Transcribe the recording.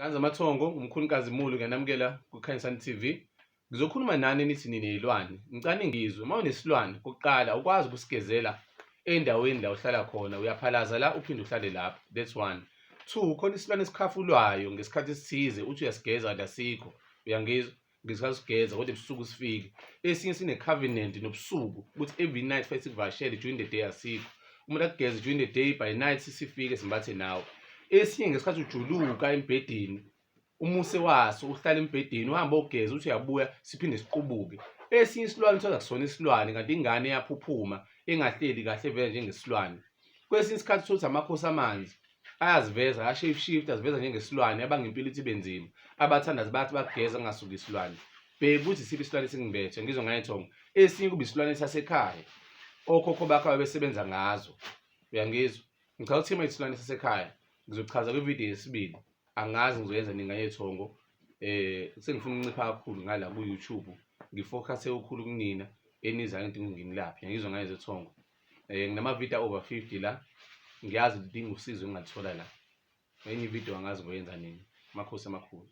Nganza Mathongo, umkhulukazi Mulu, ngiyanamukela kuKhanyisani TV. Ngizokhuluma nani nithi niney'lwane. Ngicane ngizwe, uma unesilwane kokuqala ukwazi ukusigezela endaweni la uhlala khona, uyaphalaza la uphinde uhlale lapho. That's one. Two, khona isilwane esikhafulwayo ngesikhathi esithize uthi uyasigeza kanti asikho. Uyangizwa? Ngesikhathi usigeza kodwa ebusuku sifike. Esinye sine-covenant nobusuku ukuthi every night fanele sikuvakashele, during the day asikho. Umuntu akugeze during the day, by night sifike simbathe nawe. Esinye ngesikhathi ujuluka embhedeni, umuse waso uhlala embhedeni, uhamba ogeza uthi uyabuya siphinde siqubuke. Esinye isilwane uthola kusona isilwane kanti ingane iyaphuphuma engahleli kahle vele njengesilwane. Kwesinye isikhathi utholuthi amakhosi amanzi ayaziveza, aya-shape shift, aziveza njengesilwane, abanga impilo ithi ibe nzima. Abathandazi bathi bakugeza kungasuki isilwane. Bheka ukuthi isiphi isilwane esingibethe, ngizwe ngayithongo. Esinye kuba isilwane sasekhaya, okhokho bakho ababesebenza ngazo. Uyangizwa? Ngichaza ukuthi uma isilwane sasekhaya, ngizochaza kwividiyo yesibili. Angazi ngizoyenza nini ngayethongo. Sengifuna ukuncipha kakhulu ngala ku-YouTube. Ngifocus kakhulu kunina enizayo into ngingilaphi. Ngizwe ngayezethongo. Nginamavidiyo over 50 la. Ngiyazi udinga usizo engalithola la. Enye ividiyo angazi ngoyenza nini. Amakhosi amakhulu.